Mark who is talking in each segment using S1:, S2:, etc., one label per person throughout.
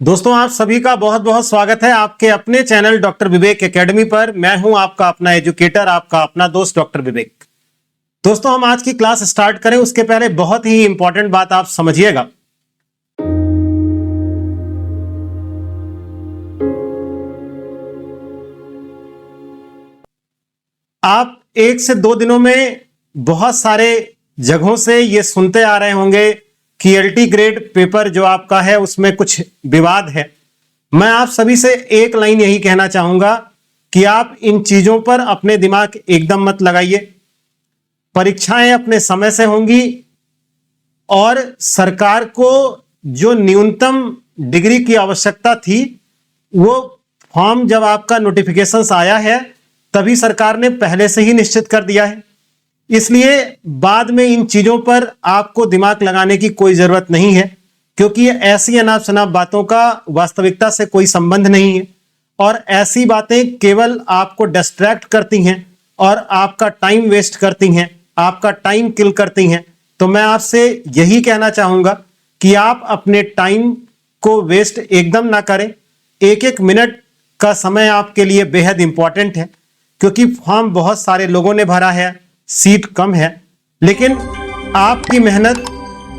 S1: दोस्तों, आप सभी का बहुत बहुत स्वागत है आपके अपने चैनल डॉक्टर विवेक एकेडमी पर। मैं हूं आपका अपना एजुकेटर, आपका अपना दोस्त डॉक्टर विवेक। दोस्तों, हम आज की क्लास स्टार्ट करें उसके पहले बहुत ही इंपॉर्टेंट बात आप समझिएगा। आप 1 से 2 दिनों में बहुत सारे जगहों से ये सुनते आ रहे होंगे कि एलटी ग्रेड पेपर जो आपका है उसमें कुछ विवाद है। मैं आप सभी से एक लाइन यही कहना चाहूंगा कि आप इन चीजों पर अपने दिमाग एकदम मत लगाइए। परीक्षाएं अपने समय से होंगी और सरकार को जो न्यूनतम डिग्री की आवश्यकता थी वो फॉर्म जब आपका नोटिफिकेशंस आया है तभी सरकार ने पहले से ही निश्चित कर दिया है। इसलिए बाद में इन चीजों पर आपको दिमाग लगाने की कोई जरूरत नहीं है, क्योंकि ये ऐसी अनाप शनाप बातों का वास्तविकता से कोई संबंध नहीं है और ऐसी बातें केवल आपको डिस्ट्रैक्ट करती हैं और आपका टाइम वेस्ट करती हैं, आपका टाइम किल करती हैं। तो मैं आपसे यही कहना चाहूंगा कि आप अपने टाइम को वेस्ट एकदम ना करें। एक एक मिनट का समय आपके लिए बेहद इंपॉर्टेंट है, क्योंकि फॉर्म बहुत सारे लोगों ने भरा है, सीट कम है, लेकिन आपकी मेहनत,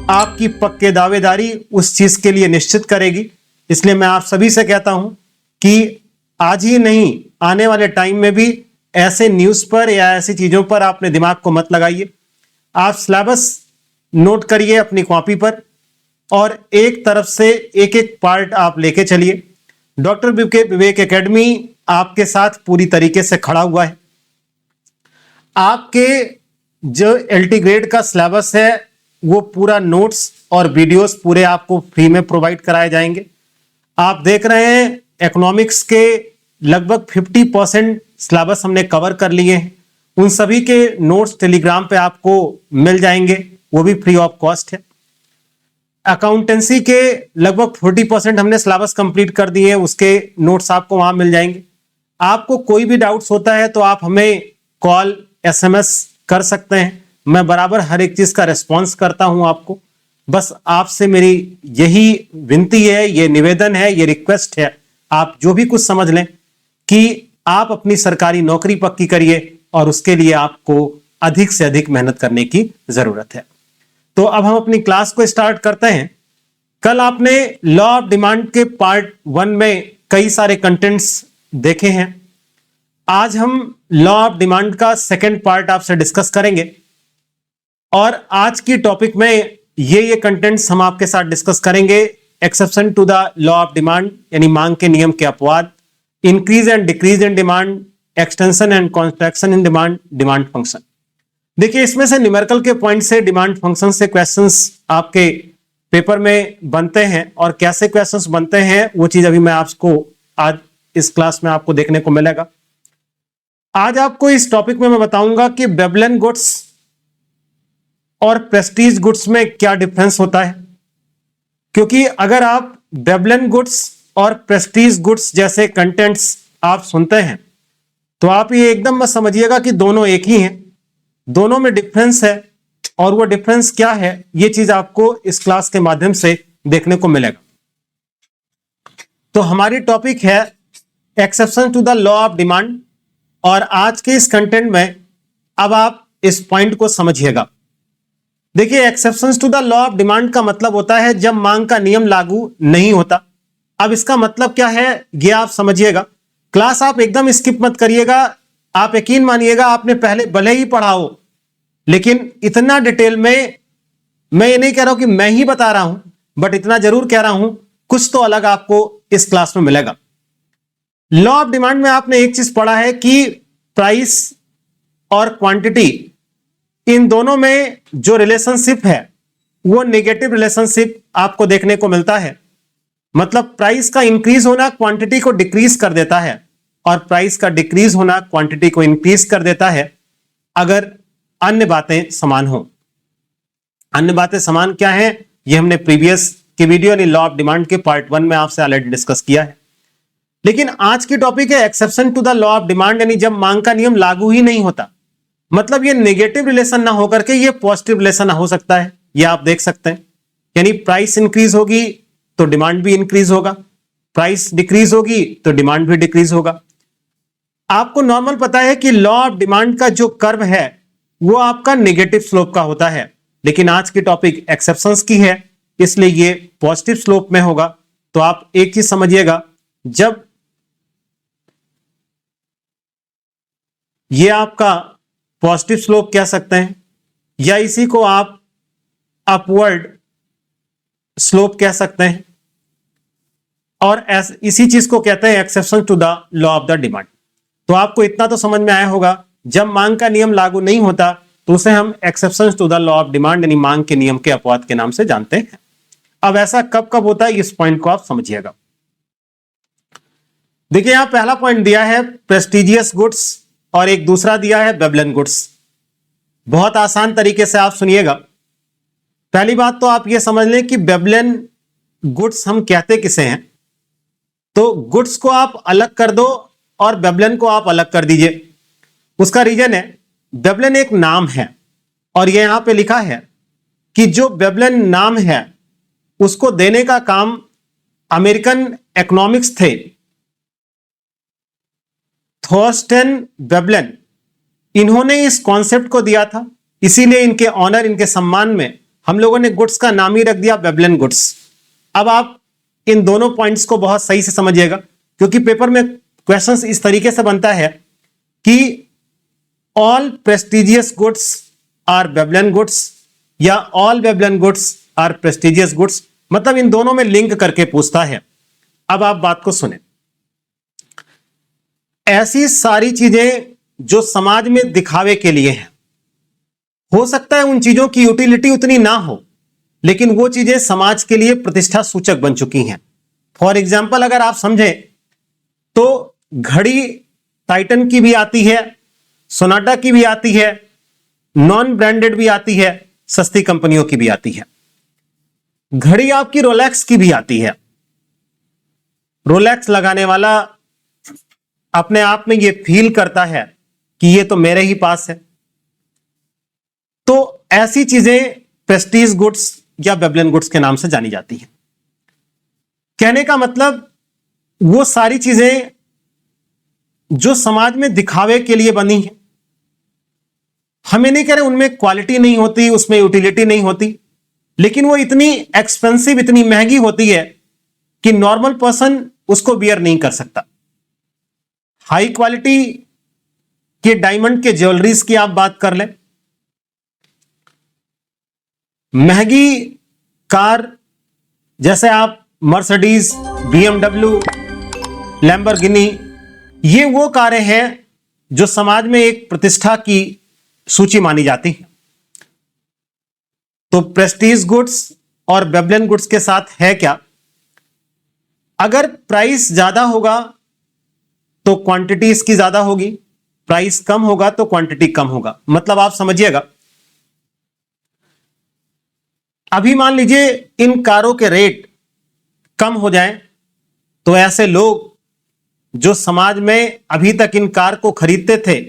S1: आपकी पक्के दावेदारी उस चीज के लिए निश्चित करेगी। इसलिए मैं आप सभी से कहता हूं कि आज ही नहीं, आने वाले टाइम में भी ऐसे न्यूज पर या ऐसी चीजों पर अपने दिमाग को मत लगाइए। आप सिलेबस नोट करिए अपनी कॉपी पर और एक तरफ से एक एक पार्ट आप लेके चलिए। डॉक्टर विवेक एकेडमी आपके साथ पूरी तरीके से खड़ा हुआ है। आपके जो एलटी ग्रेड का सिलेबस है वो पूरा नोट्स और वीडियोस पूरे आपको फ्री में प्रोवाइड कराए जाएंगे। आप देख रहे हैं इकोनॉमिक्स के लगभग 50% सिलेबस हमने कवर कर लिए हैं। उन सभी के नोट्स टेलीग्राम पे आपको मिल जाएंगे, वो भी फ्री ऑफ कॉस्ट है। अकाउंटेंसी के लगभग 40% हमने सिलेबस कंप्लीट कर दिए हैं, उसके नोट्स आपको वहां मिल जाएंगे। आपको कोई भी डाउट्स होता है तो आप हमें कॉल SMS कर सकते हैं। मैं बराबर हर एक चीज का रिस्पॉन्स करता हूं आपको। बस आपसे मेरी यही विनती है, ये निवेदन है, ये रिक्वेस्ट है, आप जो भी कुछ समझ लें कि आप अपनी सरकारी नौकरी पक्की करिए और उसके लिए आपको अधिक से अधिक मेहनत करने की जरूरत है। तो अब हम अपनी क्लास को स्टार्ट करते हैं। कल आपने लॉ ऑफ डिमांड के पार्ट 1 में कई सारे कंटेंट्स देखे हैं। आज हम लॉ ऑफ डिमांड का सेकंड पार्ट आपसे डिस्कस करेंगे और आज की टॉपिक में ये कंटेंट्स हम आपके साथ डिस्कस करेंगे। Exception to the law of demand यानी मांग के नियम के अपवाद, increase and decrease in demand, extension and contraction in demand, demand function. देखिए, इसमें से न्यूमेरिकल के पॉइंट से डिमांड फंक्शन से क्वेश्चंस आपके पेपर में बनते हैं और कैसे क्वेश्चंस बनते हैं वो चीज अभी मैं आपको आज इस क्लास में आपको देखने को मिलेगा। आज आपको इस टॉपिक में मैं बताऊंगा कि बेबलन गुड्स और प्रेस्टीज गुड्स में क्या डिफरेंस होता है, क्योंकि अगर आप बेबलन गुड्स और प्रेस्टीज गुड्स जैसे कंटेंट्स आप सुनते हैं तो आप ये एकदम मत समझिएगा कि दोनों एक ही हैं। दोनों में डिफरेंस है और वो डिफरेंस क्या है ये चीज आपको इस क्लास के माध्यम से देखने को मिलेगा। तो हमारी टॉपिक है exception to the law of demand और आज के इस कंटेंट में अब आप इस पॉइंट को समझिएगा। देखिए, exceptions to the law of demand का मतलब होता है जब मांग का नियम लागू नहीं होता। अब इसका मतलब क्या है ये आप समझिएगा। क्लास आप एकदम स्किप मत करिएगा। आप यकीन मानिएगा, आपने पहले भले ही पढ़ा हो, लेकिन इतना डिटेल में मैं ये नहीं कह रहा हूं कि मैं ही बता रहा हूं, बट इतना जरूर कह रहा हूं कुछ तो अलग आपको इस क्लास में मिलेगा। लॉ ऑफ डिमांड में आपने एक चीज पढ़ा है कि प्राइस और क्वांटिटी, इन दोनों में जो रिलेशनशिप है वो नेगेटिव रिलेशनशिप आपको देखने को मिलता है। मतलब प्राइस का इंक्रीज होना क्वांटिटी को डिक्रीज कर देता है और प्राइस का डिक्रीज होना क्वांटिटी को इंक्रीज कर देता है अगर अन्य बातें समान हो। अन्य बातें समान क्या हैं ये हमने प्रीवियस की वीडियो यानी लॉ ऑफ डिमांड के पार्ट 1 में आपसे ऑलरेडी डिस्कस किया है। लेकिन आज की टॉपिक है exception to the law of demand, यानी जब मांग का नियम लागू ही नहीं होता। मतलब ये नेगेटिव रिलेशन ना होकर के ये पॉजिटिव रिलेशन हो सकता है, ये आप देख सकते हैं। यानी प्राइस इंक्रीज होगी तो डिमांड भी इंक्रीज होगा, प्राइस डिक्रीज होगी तो डिमांड भी डिक्रीज होगा। आपको नॉर्मल पता है कि लॉ ऑफ डिमांड का जो कर्व है वो आपका नेगेटिव स्लोप का होता है, लेकिन आज की टॉपिक एक्सेप्शंस की है, इसलिए ये पॉजिटिव स्लोप में होगा। तो आप एक चीज समझिएगा, जब ये आपका पॉजिटिव स्लोप कह सकते हैं या इसी को आप अपवर्ड स्लोप कह सकते हैं, और इसी चीज को कहते हैं exception to the law of the demand. तो आपको इतना तो समझ में आया होगा, जब मांग का नियम लागू नहीं होता तो उसे हम exception to the law of demand यानी मांग के नियम के अपवाद के नाम से जानते हैं। अब ऐसा कब कब होता है, इस पॉइंट को आप समझिएगा। देखिए यहां पहला पॉइंट दिया है प्रेस्टिजियस गुड्स और एक दूसरा दिया है बेबलन गुड्स। बहुत आसान तरीके से आप सुनिएगा। पहली बात तो आप यह समझ लें कि बेबलन गुड्स हम कहते किसे हैं, तो गुड्स को आप अलग कर दो और बेबलन को आप अलग कर दीजिए। उसका रीजन है, बेबलन एक नाम है और यह यहां पे लिखा है कि जो बेबलन नाम है उसको देने का काम अमेरिकन इकोनॉमिक्स थे थॉर्स्टेन वेबलन, इन्होंने इस कॉन्सेप्ट को दिया था, इसीलिए इनके ऑनर, इनके सम्मान में हम लोगों ने गुड्स का नाम ही रख दिया वेबलन गुड्स। अब आप इन दोनों पॉइंट्स को बहुत सही से समझिएगा, क्योंकि पेपर में क्वेश्चंस इस तरीके से बनता है कि all prestigious goods are Veblen goods या all Veblen goods are prestigious goods, मतलब इन दोनों में लिंक करके पूछता है। अब आप बात को सुने, ऐसी सारी चीजें जो समाज में दिखावे के लिए हैं, हो सकता है उन चीजों की यूटिलिटी उतनी ना हो, लेकिन वो चीजें समाज के लिए प्रतिष्ठा सूचक बन चुकी हैं। फॉर एग्जाम्पल अगर आप समझें तो घड़ी टाइटन की भी आती है, सोनाटा की भी आती है, नॉन ब्रांडेड भी आती है, सस्ती कंपनियों की भी आती है। घड़ी आपकी रोलेक्स की भी आती है। रोलेक्स लगाने वाला अपने आप में ये फील करता है कि ये तो मेरे ही पास है। तो ऐसी चीजें प्रेस्टीज गुड्स या वेबलन गुड्स के नाम से जानी जाती हैं। कहने का मतलब वो सारी चीजें जो समाज में दिखावे के लिए बनी है, हमें नहीं कह रहे उनमें क्वालिटी नहीं होती, उसमें यूटिलिटी नहीं होती, लेकिन वो इतनी एक्सपेंसिव, इतनी महंगी होती है कि नॉर्मल पर्सन उसको बियर नहीं कर सकता। हाई क्वालिटी के डायमंड के ज्वेलरीज की आप बात कर लें, महंगी कार जैसे आप मर्सिडीज, बीएमडब्ल्यू, लैम्बोर्गिनी, ये वो कारें हैं जो समाज में एक प्रतिष्ठा की सूची मानी जाती है। तो प्रेस्टीज गुड्स और वेबलन गुड्स के साथ है क्या, अगर प्राइस ज्यादा होगा तो क्वांटिटी इसकी ज्यादा होगी, प्राइस कम होगा तो क्वांटिटी कम होगा। मतलब आप समझिएगा, अभी मान लीजिए इन कारों के रेट कम हो जाएं तो ऐसे लोग जो समाज में अभी तक इन कार को खरीदते थे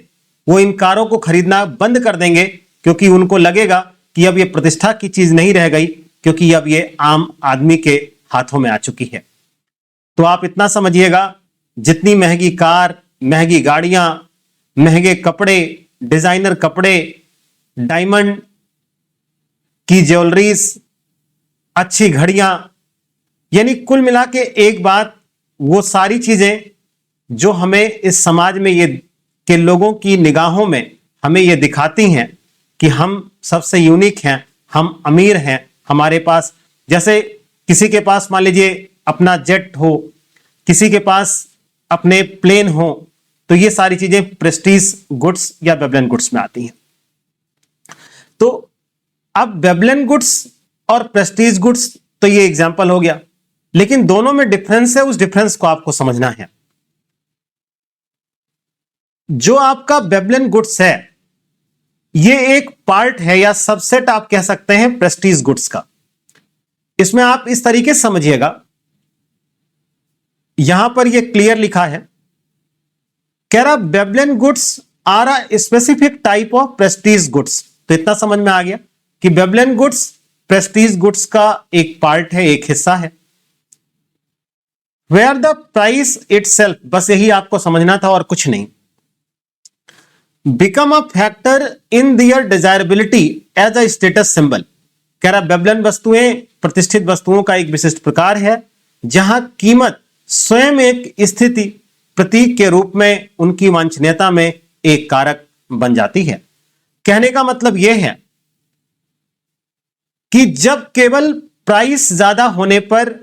S1: वो इन कारों को खरीदना बंद कर देंगे, क्योंकि उनको लगेगा कि अब ये प्रतिष्ठा की चीज नहीं रह गई, क्योंकि अब ये आम आदमी के हाथों में आ चुकी है। तो आप इतना समझिएगा, जितनी महंगी कार, महंगी गाड़ियां, महंगे कपड़े, डिजाइनर कपड़े, डायमंड की ज्वेलरीज, अच्छी घड़ियां, यानी कुल मिला के एक बात, वो सारी चीजें जो हमें इस समाज में ये के लोगों की निगाहों में हमें ये दिखाती हैं कि हम सबसे यूनिक हैं, हम अमीर हैं, हमारे पास, जैसे किसी के पास मान लीजिए अपना जेट हो, किसी के पास अपने प्लेन हो, तो ये सारी चीजें प्रेस्टीज गुड्स या वेबलन गुड्स में आती हैं। तो अब वेबलन गुड्स और प्रेस्टीज गुड्स तो ये एग्जांपल हो गया, लेकिन दोनों में डिफरेंस है, उस डिफरेंस को आपको समझना है। जो आपका वेबलन गुड्स है ये एक पार्ट है या सबसेट आप कह सकते हैं प्रेस्टीज गुड्स का। इसमें आप इस तरीके से समझिएगा, यहां पर ये क्लियर लिखा है, कह रहा Veblen goods are a specific type of prestige goods. तो इतना समझ में आ गया कि वेबलन गुड्स प्रेस्टीज गुड्स का एक पार्ट है, एक हिस्सा है। वेयर द प्राइस इटसेल्फ, बस यही आपको समझना था और कुछ नहीं, become a factor in their desirability as a status symbol. कह रहा बेबलन वस्तुएं प्रतिष्ठित वस्तुओं का एक विशिष्ट प्रकार है जहां कीमत स्वयं एक स्थिति प्रतीक के रूप में उनकी वांछनीयता में एक कारक बन जाती है। कहने का मतलब यह है कि जब केवल प्राइस ज्यादा होने पर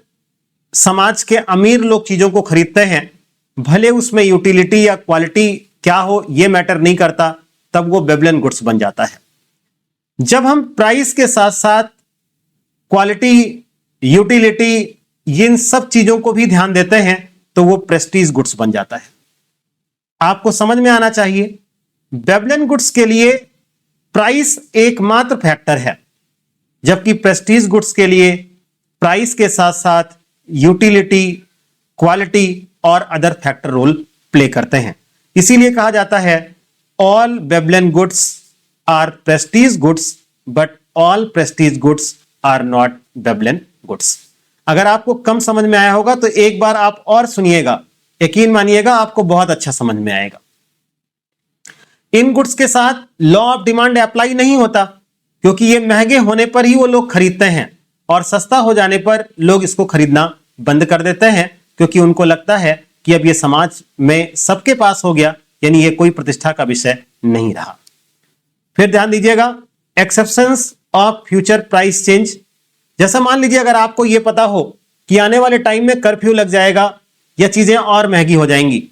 S1: समाज के अमीर लोग चीजों को खरीदते हैं, भले उसमें यूटिलिटी या क्वालिटी क्या हो यह मैटर नहीं करता, तब वो बेबलन गुड्स बन जाता है। जब हम प्राइस के साथ साथ क्वालिटी, यूटिलिटी, इन सब चीजों को भी ध्यान देते हैं तो वो प्रेस्टीज गुड्स बन जाता है। आपको समझ में आना चाहिए, बेबलन गुड्स के लिए प्राइस एकमात्र फैक्टर है, जबकि प्रेस्टीज गुड्स के लिए प्राइस के साथ साथ यूटिलिटी, क्वालिटी और अदर फैक्टर रोल प्ले करते हैं। इसीलिए कहा जाता है all Veblen goods are prestige goods but all prestige goods are not Veblen goods. अगर आपको कम समझ में आया होगा तो एक बार आप और सुनिएगा, यकीन मानिएगा आपको बहुत अच्छा समझ में आएगा। इन गुड्स के साथ लॉ ऑफ डिमांड अप्लाई नहीं होता, क्योंकि ये महंगे होने पर ही वो लोग खरीदते हैं और सस्ता हो जाने पर लोग इसको खरीदना बंद कर देते हैं, क्योंकि उनको लगता है कि अब ये समाज में सबके पास हो गया, यानी ये कोई प्रतिष्ठा का विषय नहीं रहा। फिर ध्यान दीजिएगा, exceptions of future price change. जैसा मान लीजिए अगर आपको यह पता हो कि आने वाले टाइम में कर्फ्यू लग जाएगा या चीजें और महंगी हो जाएंगी,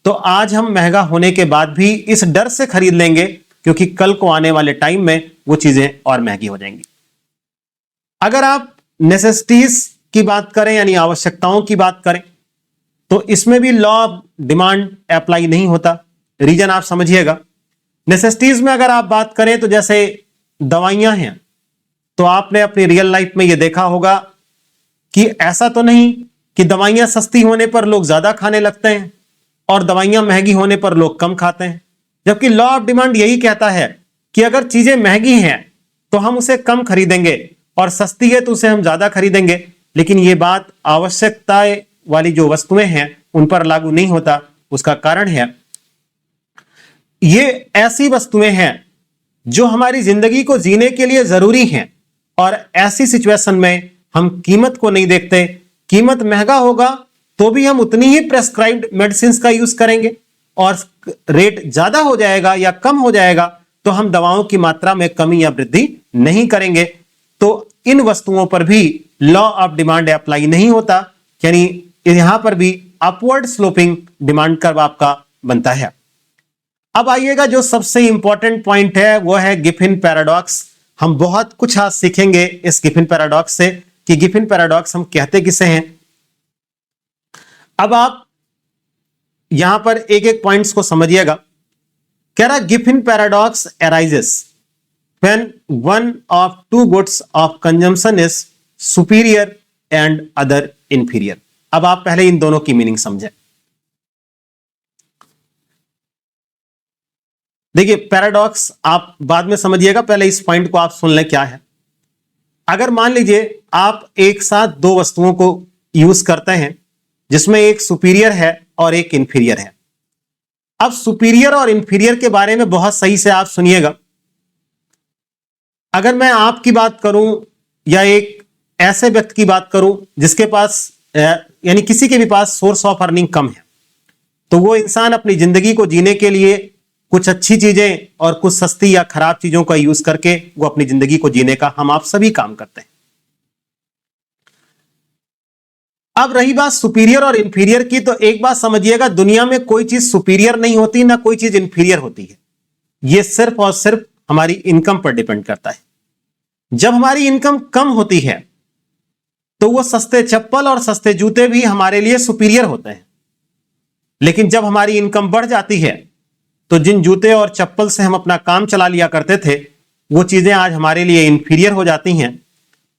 S1: तो आज हम महंगा होने के बाद भी इस डर से खरीद लेंगे क्योंकि कल को आने वाले टाइम में वो चीजें और महंगी हो जाएंगी। अगर आप नेसेसिटीज की बात करें यानी आवश्यकताओं की बात करें, तो इसमें भी लॉ ऑफ डिमांड अप्लाई नहीं होता। रीजन आप समझिएगा, नेसेसिटीज में अगर आप बात करें तो जैसे दवाइयां हैं, तो आपने अपनी रियल लाइफ में यह देखा होगा कि ऐसा तो नहीं कि दवाइयां सस्ती होने पर लोग ज्यादा खाने लगते हैं और दवाइयां महंगी होने पर लोग कम खाते हैं, जबकि लॉ ऑफ डिमांड यही कहता है कि अगर चीजें महंगी हैं तो हम उसे कम खरीदेंगे और सस्ती है तो उसे हम ज्यादा खरीदेंगे। लेकिन यह बात आवश्यकता वाली जो वस्तुएं हैं उन पर लागू नहीं होता। उसका कारण है ये ऐसी वस्तुएं हैं जो हमारी जिंदगी को जीने के लिए जरूरी हैं, और ऐसी सिचुएशन में हम कीमत को नहीं देखते। कीमत महंगा होगा तो भी हम उतनी ही प्रेस्क्राइब्ड मेडिसिन का यूज करेंगे, और रेट ज्यादा हो जाएगा या कम हो जाएगा तो हम दवाओं की मात्रा में कमी या वृद्धि नहीं करेंगे। तो इन वस्तुओं पर भी लॉ ऑफ डिमांड अप्लाई नहीं होता, यानी यहां पर भी अपवर्ड स्लोपिंग डिमांड कर्व आपका बनता है। अब आइएगा जो सबसे इंपॉर्टेंट पॉइंट है वो है गिफिन पैराडॉक्स। हम बहुत कुछ आज सीखेंगे इस गिफिन पैराडॉक्स से कि गिफिन पैराडॉक्स हम कहते किसे हैं। अब आप यहां पर एक एक पॉइंट्स को समझिएगा। कह रहा Giffen paradox arises when one of two goods of consumption is superior and other inferior. अब आप पहले इन दोनों की मीनिंग समझें। देखिए पैराडॉक्स आप बाद में समझिएगा, पहले इस पॉइंट को आप सुन लें क्या है। अगर मान लीजिए आप एक साथ दो वस्तुओं को यूज करते हैं जिसमें एक सुपीरियर है और एक इंफीरियर है। अब सुपीरियर और इंफीरियर के बारे में बहुत सही से आप सुनिएगा। अगर मैं आपकी बात करूं या एक ऐसे व्यक्ति की बात करूं जिसके पास यानी किसी के भी पास सोर्स ऑफ अर्निंग कम है, तो वो इंसान अपनी जिंदगी को जीने के लिए कुछ अच्छी चीजें और कुछ सस्ती या खराब चीजों का यूज करके वो अपनी जिंदगी को जीने का हम आप सभी काम करते हैं। अब रही बात सुपीरियर और इंफीरियर की, तो एक बात समझिएगा, दुनिया में कोई चीज सुपीरियर नहीं होती ना कोई चीज इंफीरियर होती है। यह सिर्फ और सिर्फ हमारी इनकम पर डिपेंड करता है। जब हमारी इनकम कम होती है तो वो सस्ते चप्पल और सस्ते जूते भी हमारे लिए सुपीरियर होते हैं, लेकिन जब हमारी इनकम बढ़ जाती है तो जिन जूते और चप्पल से हम अपना काम चला लिया करते थे वो चीजें आज हमारे लिए इंफीरियर हो जाती हैं,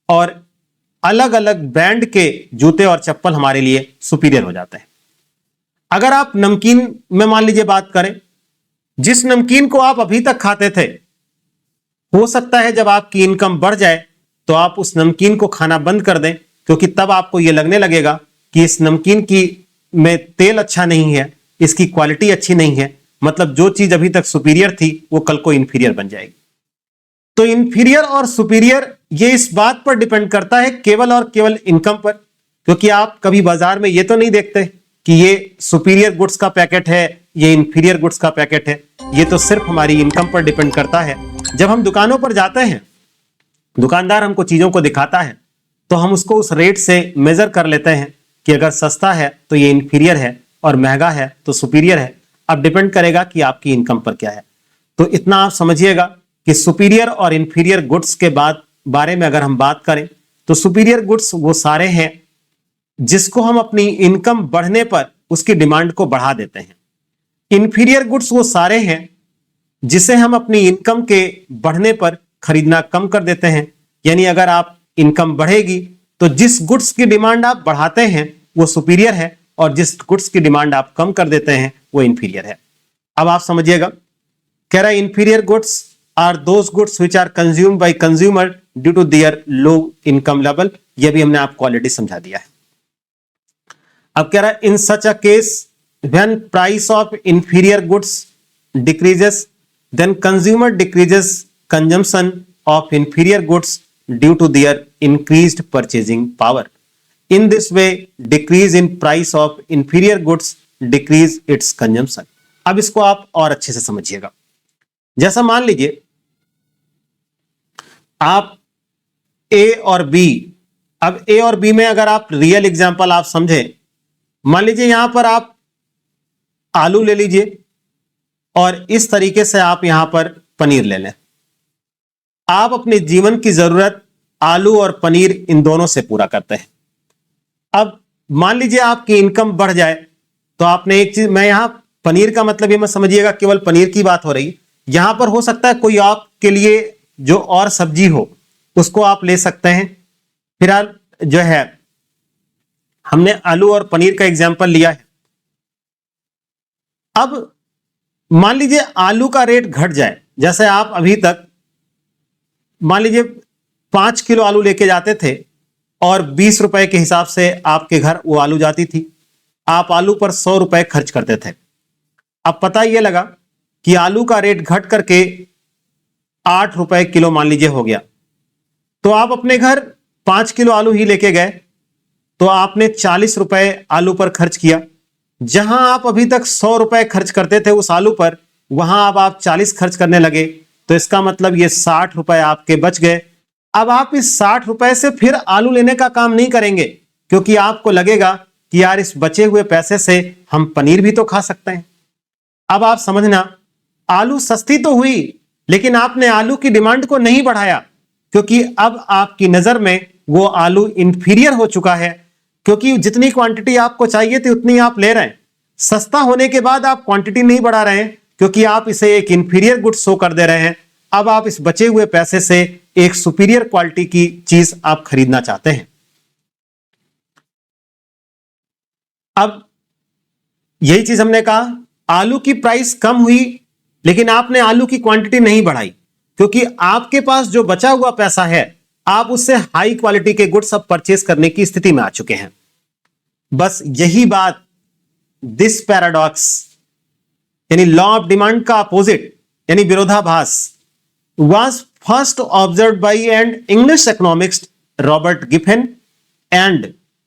S1: और अलग अलग ब्रांड के जूते और चप्पल हमारे लिए सुपीरियर हो जाते हैं। अगर आप नमकीन में मान लीजिए बात करें, जिस नमकीन को आप अभी तक खाते थे, हो सकता है जब आपकी इनकम बढ़ जाए तो आप उस नमकीन को खाना बंद कर दें, क्योंकि तब आपको यह लगने लगेगा कि इस नमकीन की में तेल अच्छा नहीं है, इसकी क्वालिटी अच्छी नहीं है, मतलब जो चीज अभी तक सुपीरियर थी वो कल को इंफीरियर बन जाएगी। तो इंफीरियर और सुपीरियर ये इस बात पर डिपेंड करता है केवल और केवल इनकम पर, क्योंकि आप कभी बाजार में ये तो नहीं देखते कि ये सुपीरियर गुड्स का पैकेट है, ये इंफीरियर गुड्स का पैकेट है। ये तो सिर्फ हमारी इनकम पर डिपेंड करता है। जब हम दुकानों पर जाते हैं, दुकानदार हमको चीजों को दिखाता है, तो हम उसको उस रेट से मेजर कर लेते हैं कि अगर सस्ता है तो ये इंफीरियर है और महंगा है तो सुपीरियर है। अब डिपेंड करेगा कि आपकी इनकम पर क्या है। तो इतना आप समझिएगा कि सुपीरियर और इंफीरियर गुड्स के बारे में अगर हम बात करें तो सुपीरियर गुड्स वो सारे हैं जिसको हम अपनी इनकम बढ़ने पर उसकी डिमांड को बढ़ा देते हैं। इंफीरियर गुड्स वो सारे हैं जिसे हम अपनी इनकम के बढ़ने पर खरीदना कम कर देते हैं। यानी अगर आप इनकम बढ़ेगी तो जिस गुड्स की डिमांड आप बढ़ाते हैं वो सुपीरियर है और जिस गुड्स की डिमांड आप कम कर देते हैं वो इंफीरियर है। अब आप समझिएगा, कह रहा है inferior goods are those goods which are consumed by consumer due to their low income level. यह भी हमने आपको ऑलरेडी समझा दिया है। अब कह रहा है in such a case when price of inferior goods decreases then consumer decreases consumption of inferior goods due to their increased purchasing power. In this way, decrease in price of inferior goods decrease its consumption। अब इसको आप और अच्छे से समझिएगा। जैसा मान लीजिए आप A और B, अब A और B में अगर आप रियल एग्जांपल आप समझें, मान लीजिए यहां पर आप आलू ले लीजिए और इस तरीके से आप यहां पर पनीर ले लें। आप अपने जीवन की जरूरत आलू और पनीर इन दोनों से पूरा करते हैं। अब मान लीजिए आपकी इनकम बढ़ जाए तो आपने एक चीज, मैं यहां पनीर का मतलब ये मत समझिएगा केवल पनीर की बात हो रही, यहां पर हो सकता है कोई आपके लिए जो और सब्जी हो उसको आप ले सकते हैं। फिलहाल जो है हमने आलू और पनीर का एग्जाम्पल लिया है। अब मान लीजिए आलू का रेट घट जाए, जैसे आप अभी तक मान लीजिए 5 किलो आलू लेके जाते थे और 20 रुपए के हिसाब से आपके घर वो आलू जाती थी, आप आलू पर 100 रुपए खर्च करते थे। अब पता यह लगा कि आलू का रेट घट करके 8 रुपए किलो मान लीजिए हो गया, तो आप अपने घर 5 किलो आलू ही लेके गए तो आपने 40 रुपए आलू पर खर्च किया। जहां आप अभी तक 100 रुपए खर्च करते थे उस आलू पर, वहां अब आप 40 खर्च करने लगे, तो इसका मतलब ये 60 रुपए आपके बच गए। अब आप इस 60 रुपए से फिर आलू लेने का काम नहीं करेंगे, क्योंकि आपको लगेगा कि यार इस बचे हुए पैसे से हम पनीर भी तो खा सकते हैं। अब आप समझना, आलू सस्ती तो हुई लेकिन आपने आलू की डिमांड को नहीं बढ़ाया, क्योंकि अब आपकी नजर में वो आलू इंफीरियर हो चुका है, क्योंकि जितनी क्वांटिटी आपको चाहिए थी उतनी आप ले रहे हैं। सस्ता होने के बाद आप क्वांटिटी नहीं बढ़ा रहे हैं, क्योंकि आप इसे एक इंफीरियर गुड शो कर दे रहे हैं। अब आप इस बचे हुए पैसे से एक सुपीरियर क्वालिटी की चीज आप खरीदना चाहते हैं। अब यही चीज हमने कहा, आलू की प्राइस कम हुई लेकिन आपने आलू की क्वांटिटी नहीं बढ़ाई, क्योंकि आपके पास जो बचा हुआ पैसा है आप उससे हाई क्वालिटी के गुड्स अब परचेस करने की स्थिति में आ चुके हैं। बस यही बात, दिस पैराडॉक्स यानी लॉ ऑफ डिमांड का अपोजिट यानी विरोधाभास was first observed by an English economist Robert Giffen and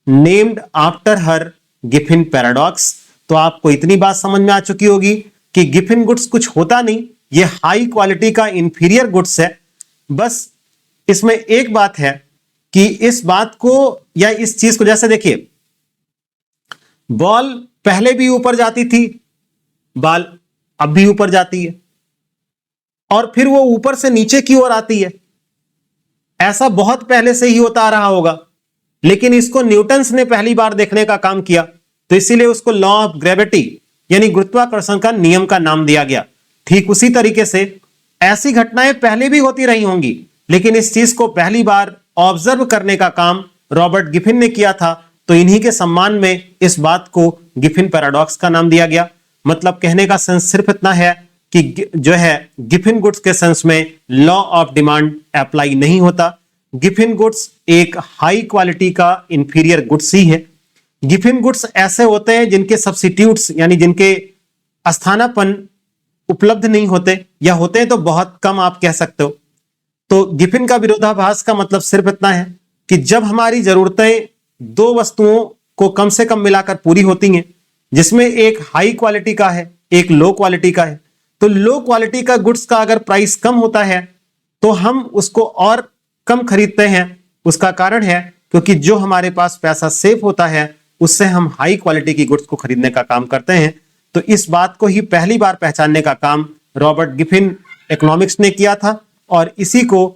S1: named after her Giffen paradox। तो आपको इतनी बात समझ में आ चुकी होगी कि गिफिन गुड्स कुछ होता नहीं, ये हाई क्वालिटी का इंफीरियर गुड्स है। बस इसमें एक बात है कि इस बात को या इस चीज को, जैसे देखिए बॉल पहले भी ऊपर जाती थी, बॉल अब भी ऊपर जाती है और फिर वो ऊपर से नीचे की ओर आती है। ऐसा बहुत पहले से ही होता आ रहा होगा, लेकिन इसको न्यूटन्स ने पहली बार देखने का काम किया, तो इसीलिए उसको लॉ ऑफ ग्रेविटी यानी गुरुत्वाकर्षण का नियम का नाम दिया गया। ठीक उसी तरीके से ऐसी घटनाएं पहले भी होती रही होंगी, लेकिन इस चीज को पहली बार ऑब्जर्व करने का काम रॉबर्ट गिफिन ने किया था, तो इन्हीं के सम्मान में इस बात को गिफिन पैराडॉक्स का नाम दिया गया। मतलब कहने का सेंस सिर्फ इतना है कि जो है गिफिन गुड्स के सेंस में लॉ ऑफ डिमांड अप्लाई नहीं होता। गिफिन गुड्स एक हाई क्वालिटी का इंफीरियर गुड्स ही है। गिफिन गुड्स ऐसे होते हैं जिनके सब्स्टिट्यूट्स यानी जिनके स्थानापन्न उपलब्ध नहीं होते, या होते हैं तो बहुत कम आप कह सकते हो। तो गिफिन का विरोधाभास का मतलब सिर्फ इतना है कि जब हमारी जरूरतें दो वस्तुओं को कम से कम मिलाकर पूरी होती हैं, जिसमें एक हाई क्वालिटी का है एक लो क्वालिटी का है, तो लो क्वालिटी का गुड्स का अगर प्राइस कम होता है तो हम उसको और कम खरीदते हैं। उसका कारण है क्योंकि जो हमारे पास पैसा सेव होता है उससे हम हाई क्वालिटी की गुड्स को खरीदने का काम करते हैं। तो इस बात को ही पहली बार पहचानने का काम रॉबर्ट गिफिन इकोनॉमिक्स ने किया था, और इसी को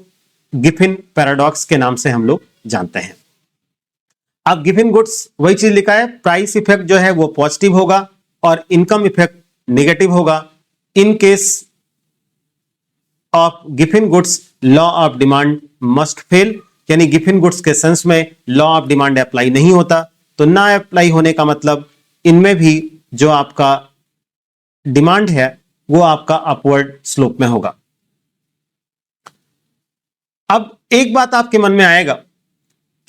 S1: गिफिन पैराडॉक्स के नाम से हम लोग जानते हैं। अब गिफिन गुड्स वही चीज लिखा है, प्राइस इफेक्ट जो है वो पॉजिटिव होगा और इनकम इफेक्ट नेगेटिव होगा। In case of Giffen goods law of demand must fail, यानी गिफिन गुड्स के सेंस में लॉ ऑफ डिमांड अप्लाई नहीं होता। तो ना अप्लाई होने का मतलब इनमें भी जो आपका डिमांड है वो आपका अपवर्ड स्लोप में होगा। अब एक बात आपके मन में आएगा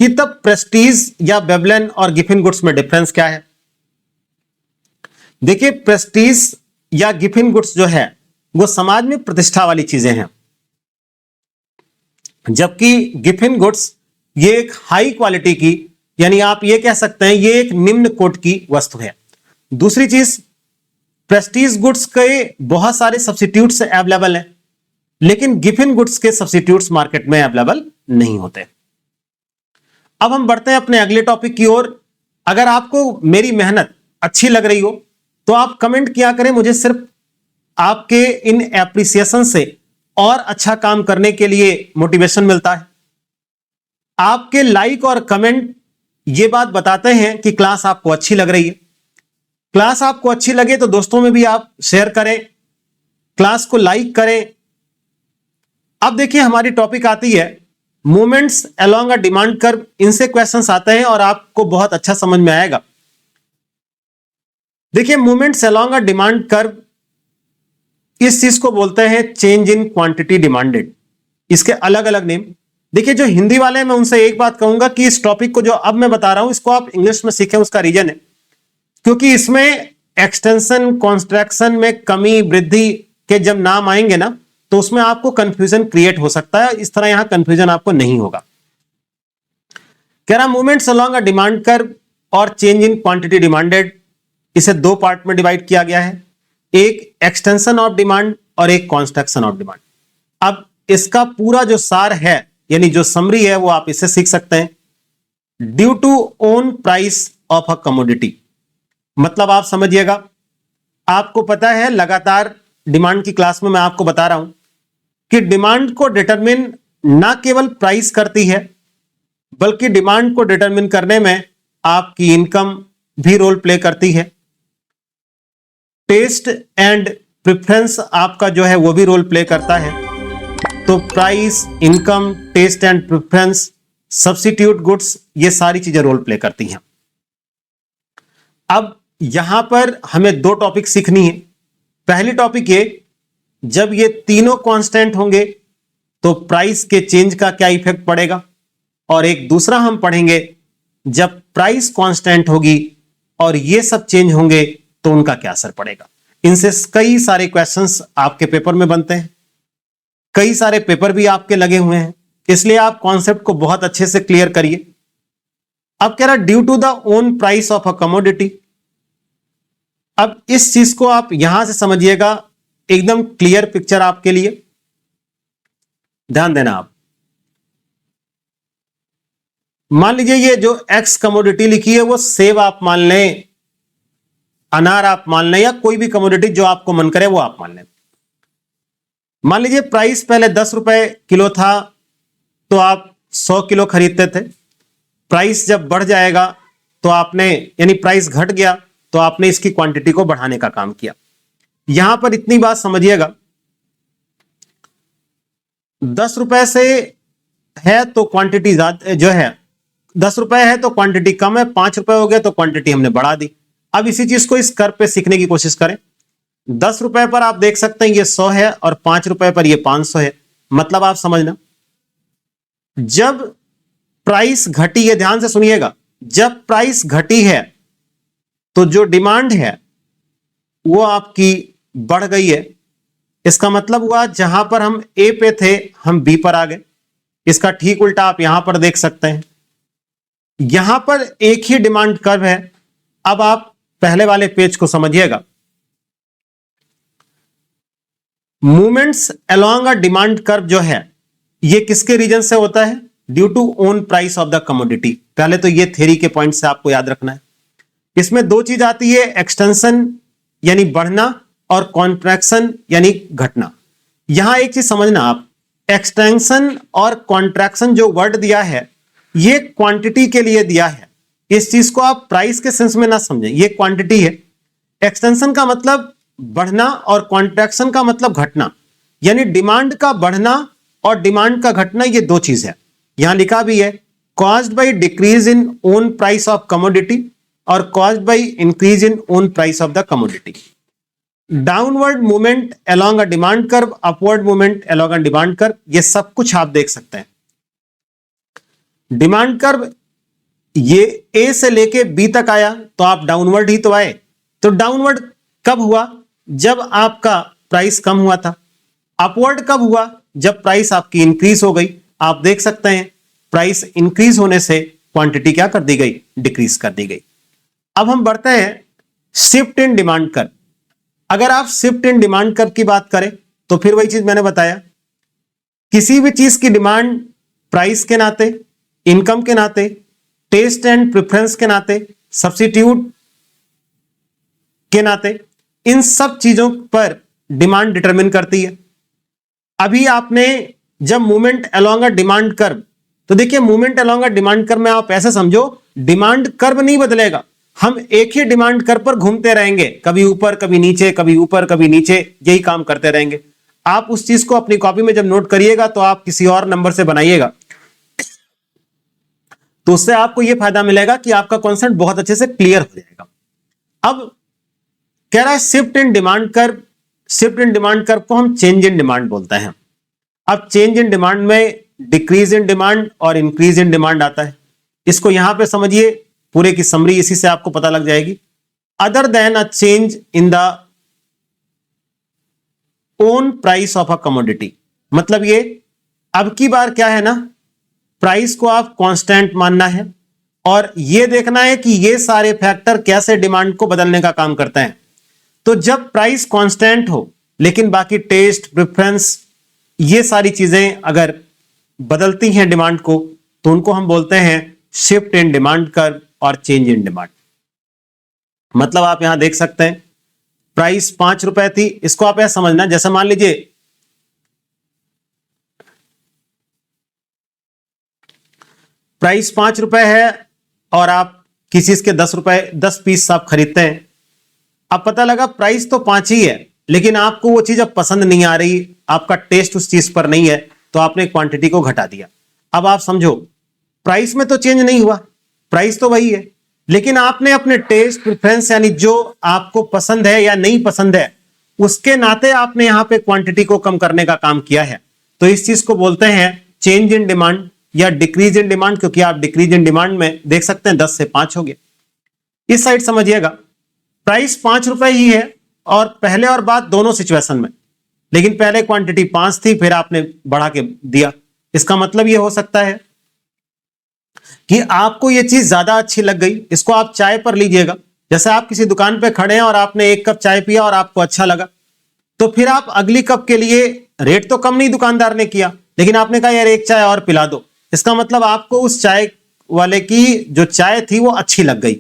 S1: कि तब प्रेस्टीज या वेबलन और गिफिन गुड्स में डिफरेंस क्या है। देखिए, प्रेस्टीज या गिफिन गुड्स जो है वो समाज में प्रतिष्ठा वाली चीजें हैं, जबकि गिफिन गुड्स ये एक हाई क्वालिटी की, यानी आप ये कह सकते हैं ये एक निम्न कोट की वस्तु है। दूसरी चीज, प्रेस्टीज गुड्स के बहुत सारे सब्स्टिट्यूट्स अवेलेबल हैं, लेकिन गिफिन गुड्स के सब्स्टिट्यूट्स मार्केट में अवेलेबल नहीं होते। अब हम बढ़ते हैं अपने अगले टॉपिक की ओर। अगर आपको मेरी मेहनत अच्छी लग रही हो तो आप कमेंट किया करें, मुझे सिर्फ आपके इन एप्रिसिएशन से और अच्छा काम करने के लिए मोटिवेशन मिलता है। आपके लाइक और कमेंट ये बात बताते हैं कि क्लास आपको अच्छी लग रही है। क्लास आपको अच्छी लगे तो दोस्तों में भी आप शेयर करें, क्लास को लाइक करें। अब देखिए, हमारी टॉपिक आती है movements along a demand curve. इनसे क्वेश्चंस आते हैं और आपको बहुत अच्छा समझ में आएगा। देखिए, movements along a demand curve, इस चीज को बोलते हैं चेंज इन क्वांटिटी डिमांडेड। इसके अलग अलग नेम। देखिए, जो हिंदी वाले हैं मैं उनसे एक बात कहूंगा कि इस टॉपिक को जो अब मैं बता रहा हूं इसको आप इंग्लिश में सीखें। उसका रीजन है क्योंकि इसमें एक्सटेंशन कॉन्स्ट्रक्शन में कमी वृद्धि के जब नाम आएंगे ना तो उसमें आपको कंफ्यूजन क्रिएट हो सकता है। इस तरह यहां कंफ्यूजन आपको नहीं होगा। कह रहा movements along a demand curve और चेंज इन क्वांटिटी डिमांडेड, इसे दो पार्ट में डिवाइड किया गया है, एक एक्सटेंशन ऑफ डिमांड और एक कॉन्स्ट्रक्शन ऑफ डिमांड। अब इसका पूरा जो सार है यानी जो समरी है वो आप इससे सीख सकते हैं। Due to own price of a commodity, मतलब आप समझिएगा, आपको पता है लगातार डिमांड की क्लास में मैं आपको बता रहा हूं कि डिमांड को डिटरमिन ना केवल प्राइस करती है बल्कि डिमांड को डिटरमिन करने में आपकी इनकम भी रोल प्ले करती है। टेस्ट एंड प्रेफरेंस आपका जो है वो भी रोल प्ले करता है। तो price, income, taste and preference, substitute goods, ये सारी चीजें रोल प्ले करती हैं। अब यहां पर हमें दो टॉपिक सीखनी है। पहली टॉपिक ये, जब ये तीनों कांस्टेंट होंगे तो प्राइस के चेंज का क्या इफेक्ट पड़ेगा, और एक दूसरा हम पढ़ेंगे जब प्राइस कांस्टेंट होगी और ये सब चेंज होंगे तो उनका क्या असर पड़ेगा। इनसे कई सारे क्वेश्चंस आपके पेपर में बनते हैं, कई सारे पेपर भी आपके लगे हुए हैं, इसलिए आप कॉन्सेप्ट को बहुत अच्छे से क्लियर करिए। अब कह रहा due to the own price of a commodity. अब इस चीज को आप यहां से समझिएगा, एकदम क्लियर पिक्चर आपके लिए, ध्यान देना आप। मान लीजिए ये जो एक्स कमोडिटी लिखी है वो सेब आप मान लें, अनार आप मान लें, या कोई भी कमोडिटी जो आपको मन करे वो आप मान लें। मान लीजिए प्राइस पहले 10 रुपए किलो था तो आप 100 किलो खरीदते थे। प्राइस जब बढ़ जाएगा तो आपने, यानी प्राइस घट गया तो आपने इसकी क्वांटिटी को बढ़ाने का काम किया। यहां पर इतनी बात समझिएगा, 10 रुपए से है तो क्वांटिटी ज्यादा जो है, 10 रुपए है तो क्वांटिटी कम है, 5 रुपए हो गए तो क्वांटिटी हमने बढ़ा दी। अब इसी चीज को इस कर्व पे सीखने की कोशिश करें। 10 रुपए पर आप देख सकते हैं ये 100 है और 5 रुपए पर ये 500 है। मतलब आप समझना, जब प्राइस घटी है, ध्यान से सुनिएगा, जब प्राइस घटी है तो जो डिमांड है वो आपकी बढ़ गई है। इसका मतलब हुआ जहां पर हम ए पे थे हम बी पर आ गए। इसका ठीक उल्टा आप यहां पर देख सकते हैं, यहां पर एक ही डिमांड कर्व है। अब आप पहले वाले पेज को समझिएगा। Movements along a demand curve जो है ये किसके रीजन से होता है? Due to own price of the commodity. पहले तो ये थ्योरी के पॉइंट से आपको याद रखना है। इसमें दो चीज आती है, एक्सटेंशन यानी बढ़ना और कॉन्ट्रैक्शन यानी घटना। यहां एक चीज समझना आप, एक्सटेंशन और कॉन्ट्रैक्शन जो वर्ड दिया है ये क्वांटिटी के लिए दिया है। इस चीज को आप प्राइस के सेंस में ना समझें, ये क्वांटिटी है। एक्सटेंशन का मतलब बढ़ना और कॉन्ट्रैक्शन का मतलब घटना, यानी डिमांड का बढ़ना और डिमांड का घटना, ये दो चीज है। यहां लिखा भी है caused by decrease in own price of commodity और caused by increase in own price of the commodity. Downward movement along a demand curve, upward movement along a demand curve, ये सब कुछ आप देख सकते हैं। डिमांड कर्व ये ए से लेके बी तक आया तो आप डाउनवर्ड ही तो आए। तो डाउनवर्ड कब हुआ? जब आपका प्राइस कम हुआ था। अपवर्ड कब हुआ? जब प्राइस आपकी इंक्रीज हो गई। आप देख सकते हैं प्राइस इंक्रीज होने से क्वांटिटी क्या कर दी गई? डिक्रीज कर दी गई। अब हम बढ़ते हैं शिफ्ट इन डिमांड कर्व। अगर आप शिफ्ट इन डिमांड कर्व की बात करें तो फिर वही चीज मैंने बताया, किसी भी चीज की डिमांड प्राइस के नाते, इनकम के नाते, टेस्ट एंड प्रेफरेंस के नाते, सब्स्टिट्यूट के नाते, इन सब चीजों पर डिमांड डिटरमिन करती है। अभी आपने जब movement along a demand curve, तो देखिए movement along a demand curve में आप ऐसे समझो डिमांड कर्व नहीं बदलेगा, हम एक ही डिमांड कर्व पर घूमते रहेंगे, कभी ऊपर कभी नीचे, कभी ऊपर कभी नीचे, यही काम करते रहेंगे। आप उस चीज को अपनी कॉपी में जब नोट करिएगा तो आप किसी और नंबर से बनाइएगा, तो उससे आपको यह फायदा मिलेगा कि आपका कॉन्सेप्ट बहुत अच्छे से क्लियर हो जाएगा। अब कह रहा है shift in demand curve, shift in demand curve को हम चेंज इन डिमांड बोलते हैं। अब चेंज इन डिमांड में डिक्रीज इन डिमांड और इंक्रीज इन डिमांड आता है। इसको यहां पे समझिए, पूरे की समरी इसी से आपको पता लग जाएगी। Other than a change in the own price of a commodity, मतलब ये अब की बार क्या है ना, प्राइस को आप कांस्टेंट मानना है और ये देखना है कि ये सारे फैक्टर कैसे डिमांड को बदलने का काम करते हैं। तो जब प्राइस कांस्टेंट हो लेकिन बाकी टेस्ट, प्रेफरेंस, ये सारी चीजें अगर बदलती हैं डिमांड को, तो उनको हम बोलते हैं शिफ्ट इन डिमांड कर्व और चेंज इन डिमांड। मतलब आप यहां देख सकते हैं प्राइस 5 रुपए थी, इसको आप ऐसा समझना जैसे मान लीजिए प्राइस 5 रुपए है और आप किसी चीज के 10 रुपए 10 पीस आप खरीदते हैं। अब पता लगा प्राइस तो 5 ही है लेकिन आपको वो चीज अब पसंद नहीं आ रही, आपका टेस्ट उस चीज पर नहीं है, तो आपने क्वांटिटी को घटा दिया। अब आप समझो प्राइस में तो चेंज नहीं हुआ, प्राइस तो वही है, लेकिन आपने अपने टेस्ट, प्रेफरेंस यानी जो आपको पसंद है या नहीं पसंद है उसके नाते आपने यहां पे क्वांटिटी को कम करने का काम किया है। तो इस चीज को बोलते हैं चेंज इन डिमांड या डिक्रीज इन डिमांड, क्योंकि आप डिक्रीज इन डिमांड में देख सकते हैं 10 से 5 हो गया। इस साइड समझिएगा प्राइस 5 रुपए ही है और पहले और बाद दोनों सिचुएशन में, लेकिन पहले क्वांटिटी 5 थी फिर आपने बढ़ा के दिया। इसका मतलब यह हो सकता है कि आपको यह चीज ज्यादा अच्छी लग गई। इसको आप चाय पर लीजिएगा, जैसे आप किसी दुकान पे खड़े हैं और आपने 1 कप चाय पिया और आपको अच्छा लगा, तो फिर आप अगली कप के लिए रेट तो कम नहीं दुकानदार ने किया, लेकिन आपने कहा यार 1 चाय और पिला दो। इसका मतलब आपको उस चाय वाले की जो चाय थी वो अच्छी लग गई।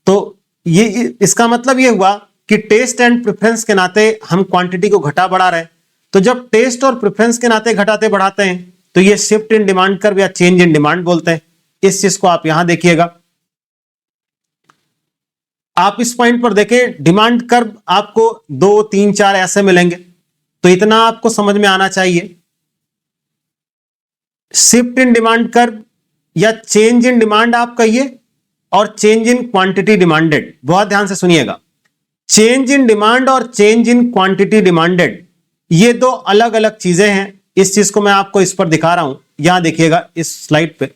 S1: तो ये इसका मतलब ये हुआ कि टेस्ट एंड प्रेफरेंस के नाते हम क्वांटिटी को घटा बढ़ा रहे हैं। तो जब टेस्ट और प्रेफरेंस के नाते घटाते बढ़ाते हैं तो ये शिफ्ट इन डिमांड कर्व या चेंज इन डिमांड बोलते हैं। इस चीज को आप यहां देखिएगा, आप इस पॉइंट पर देखें डिमांड कर्व आपको 2, 3, 4 ऐसे मिलेंगे, तो इतना आपको समझ में आना चाहिए। शिफ्ट इन डिमांड कर्व या चेंज इन डिमांड आप कहिए और चेंज इन क्वांटिटी डिमांडेड, बहुत ध्यान से सुनिएगा। चेंज इन डिमांड और चेंज इन क्वांटिटी डिमांडेड ये दो अलग अलग चीजें हैं। इस चीज को मैं आपको इस पर दिखा रहा हूं, यहां देखिएगा इस स्लाइड पे।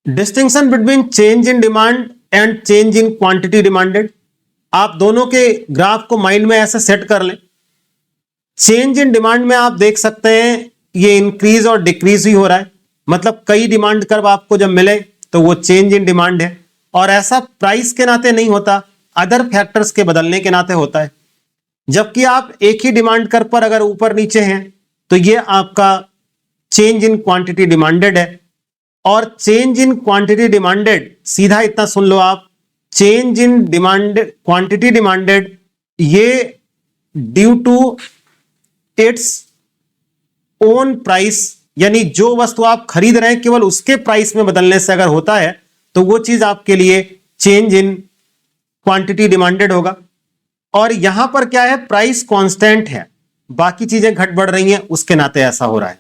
S1: Distinction between change in demand and change in quantity demanded, आप दोनों के ग्राफ को माइंड में ऐसे सेट कर लें। चेंज इन डिमांड में आप देख सकते हैं ये इंक्रीज और डिक्रीज ही हो रहा है, मतलब कई डिमांड कर्व आपको जब मिले तो वो चेंज इन डिमांड है, और ऐसा प्राइस के नाते नहीं होता, अदर फैक्टर्स के बदलने के नाते होता है। जबकि आप एक ही डिमांड कर्व पर अगर ऊपर नीचे हैं तो ये आपका चेंज इन क्वांटिटी डिमांडेड है। और चेंज इन क्वांटिटी डिमांडेड, सीधा इतना सुन लो आप, change in demand quantity demanded ये due to its own price, यानी जो वस्तु आप खरीद रहे हैं केवल उसके प्राइस में बदलने से अगर होता है तो वो चीज आपके लिए चेंज इन क्वांटिटी डिमांडेड होगा। और यहां पर क्या है, प्राइस कांस्टेंट है, बाकी चीजें घट बढ़ रही हैं उसके नाते ऐसा हो रहा है।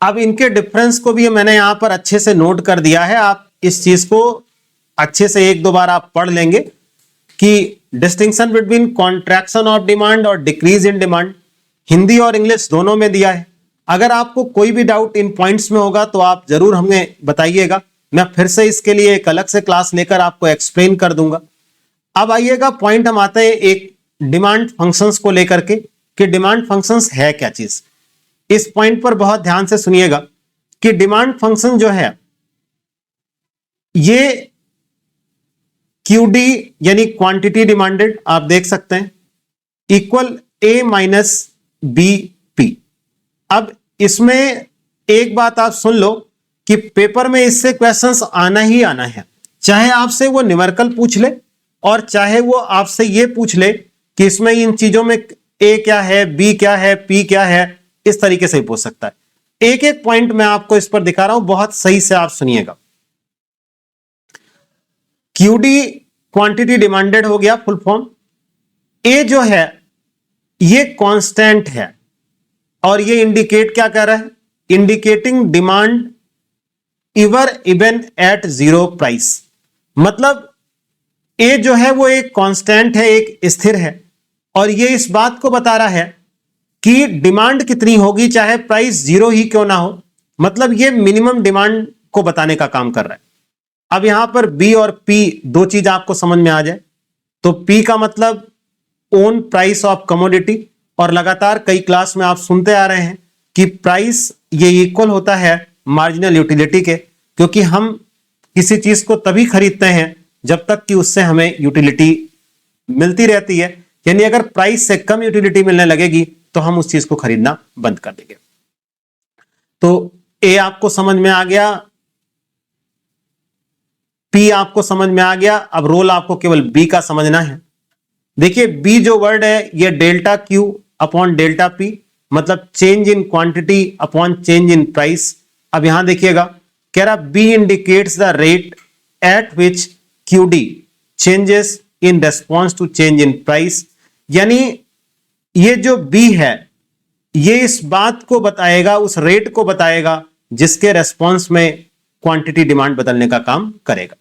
S1: अब इनके डिफरेंस को भी मैंने यहां पर अच्छे से नोट कर दिया है, आप इस चीज को अच्छे से एक दो बार आप पढ़ लेंगे कि distinction between contraction of demand और डिक्रीज इन डिमांड हिंदी और इंग्लिश दोनों में दिया है। अगर आपको कोई भी डाउट इन पॉइंट्स में होगा तो आप जरूर हमें बताइएगा, मैं फिर से इसके लिए एक अलग से क्लास लेकर आपको एक्सप्लेन कर दूंगा। अब आइएगा पॉइंट हम आते हैं एक डिमांड फंक्शंस को लेकर के कि डिमांड फंक्शंस है क्या चीज। इस पॉइंट पर बहुत ध्यान से सुनिएगा कि डिमांड फंक्शन जो है ये क्यूडी यानी क्वांटिटी डिमांडेड आप देख सकते हैं इक्वल ए माइनस बी पी। अब इसमें एक बात आप सुन लो कि पेपर में इससे क्वेश्चंस आना ही आना है, चाहे आपसे वो न्यूमेरिकल पूछ ले और चाहे वो आपसे ये पूछ ले कि इसमें इन चीजों में ए क्या है, बी क्या है, पी क्या है, इस तरीके से ही पूछ सकता है। एक एक पॉइंट मैं आपको इस पर दिखा रहा हूं, बहुत सही से आप सुनिएगा। क्यूडी क्वांटिटी डिमांडेड हो गया फुल फॉर्म। ए जो है ये कांस्टेंट है और ये इंडिकेट क्या कर रहा है, indicating demand even at zero price. मतलब ए जो है वो एक कांस्टेंट है, एक स्थिर है, और ये इस बात को बता रहा है कि डिमांड कितनी होगी चाहे प्राइस जीरो ही क्यों ना हो। मतलब ये मिनिमम डिमांड को बताने का काम कर रहा है। अब यहां पर बी और पी दो चीज आपको समझ में आ जाए तो पी का मतलब ओन प्राइस ऑफ कमोडिटी, और लगातार कई क्लास में आप सुनते आ रहे हैं कि प्राइस ये इक्वल होता है मार्जिनल यूटिलिटी के, क्योंकि हम किसी चीज को तभी खरीदते हैं जब तक कि उससे हमें यूटिलिटी मिलती रहती है। यानी अगर प्राइस से कम यूटिलिटी मिलने लगेगी तो हम उस चीज को खरीदना बंद कर देंगे। तो ए आपको समझ में आ गया, पी आपको समझ में आ गया, अब रोल आपको केवल बी का समझना है। देखिए बी जो वर्ड है ये delta Q upon delta P, मतलब change in quantity upon change in price. अब यहां देखिएगा कह रहा B indicates the rate at which QD changes in response to change in price. यानी ये जो बी है ये इस बात को बताएगा, उस रेट को बताएगा जिसके रेस्पॉन्स में क्वांटिटी डिमांड बदलने का काम करेगा।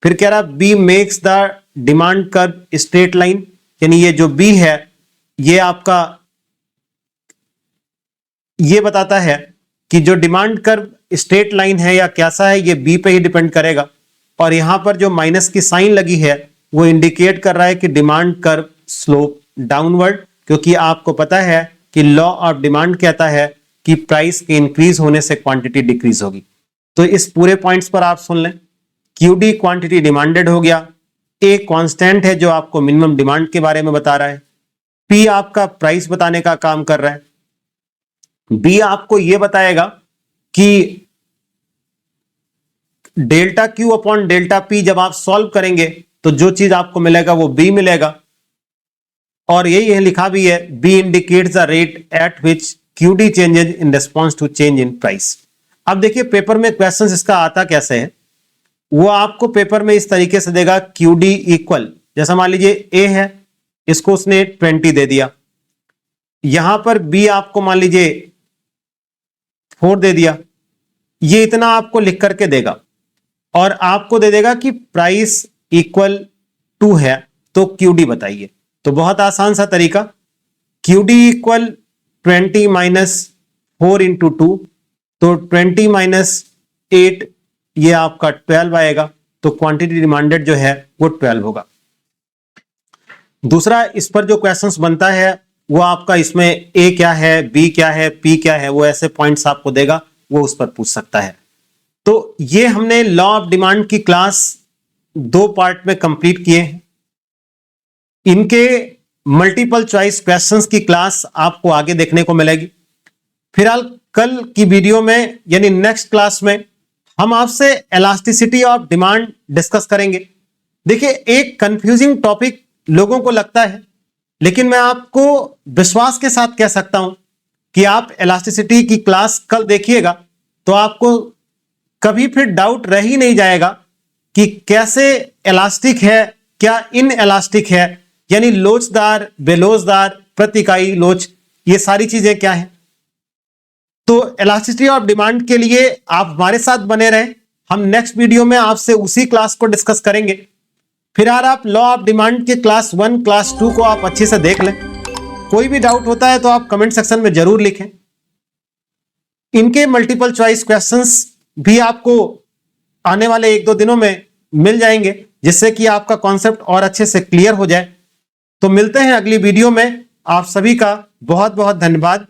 S1: फिर कह रहा B makes the demand curve straight line, यानी ये जो बी है ये आपका ये बताता है कि जो डिमांड कर्व स्ट्रेट लाइन है या कैसा है ये बी पे ही डिपेंड करेगा। और यहां पर जो माइनस की साइन लगी है वो इंडिकेट कर रहा है कि डिमांड कर्व स्लोप डाउनवर्ड, क्योंकि आपको पता है कि लॉ ऑफ डिमांड कहता है कि प्राइस के इंक्रीज होने से क्वांटिटी डिक्रीज होगी। तो इस पूरे पॉइंट्स पर आप सुन लें, क्यूडी क्वांटिटी डिमांडेड हो गया, ए कांस्टेंट है जो आपको मिनिमम डिमांड के बारे में बता रहा है, पी आपका प्राइस बताने का काम कर रहा है, बी आपको यह बताएगा कि delta Q upon delta P जब आप सॉल्व करेंगे तो जो चीज आपको मिलेगा वो बी मिलेगा। और यही लिखा भी है B indicates the rate at which QD changes in response to change in price. अब देखिए पेपर में क्वेश्चन इसका आता कैसे है, वो आपको पेपर में इस तरीके से देगा क्यूडी इक्वल, जैसा मान लीजिए ए है इसको उसने 20 दे दिया, यहां पर बी आपको मान लीजिए 4 दे दिया, ये इतना आपको लिख करके देगा और आपको दे देगा कि प्राइस इक्वल 2 है तो क्यूडी बताइए। तो बहुत आसान सा तरीका, क्यूडी इक्वल 20 माइनस 4 इंटू 2, तो 20 माइनस 8 ये आपका 12 आएगा, तो क्वांटिटी डिमांडेड जो है वो 12 होगा। दूसरा इस पर जो क्वेश्चंस बनता है वो आपका इसमें ए क्या है, बी क्या है, पी क्या है, वो ऐसे पॉइंट्स आपको देगा, वो उस पर पूछ सकता है। तो ये हमने लॉ ऑफ डिमांड की क्लास 2 पार्ट में कंप्लीट किए हैं। इनके मल्टीपल चॉइस क्वेश्चंस की क्लास आपको आगे देखने को मिलेगी। फिलहाल कल की वीडियो में यानी नेक्स्ट क्लास में हम आपसे इलास्टिसिटी ऑफ डिमांड डिस्कस करेंगे। देखिए, एक कंफ्यूजिंग टॉपिक लोगों को लगता है, लेकिन मैं आपको विश्वास के साथ कह सकता हूं कि आप इलास्टिसिटी की क्लास कल देखिएगा तो आपको कभी फिर डाउट रह ही नहीं जाएगा कि कैसे इलास्टिक है, क्या इन इलास्टिक है, यानी लोचदार, बेलोचदार, प्रति इकाई लोच, ये सारी चीजें क्या है। तो इलास्टिसिटी ऑफ डिमांड के लिए आप हमारे साथ बने रहें, हम नेक्स्ट वीडियो में आपसे उसी क्लास को डिस्कस करेंगे। फिर आप लॉ ऑफ डिमांड के क्लास 1, क्लास 2 को आप अच्छे से देख लें। कोई भी डाउट होता है तो आप कमेंट सेक्शन में जरूर लिखें। इनके मल्टीपल चॉइस क्वेश्चंस भी आपको आने वाले 1-2 दिनों में मिल जाएंगे, जिससे कि आपका कॉन्सेप्ट और अच्छे से क्लियर हो जाए। तो मिलते हैं अगली वीडियो में। आप सभी का बहुत बहुत धन्यवाद।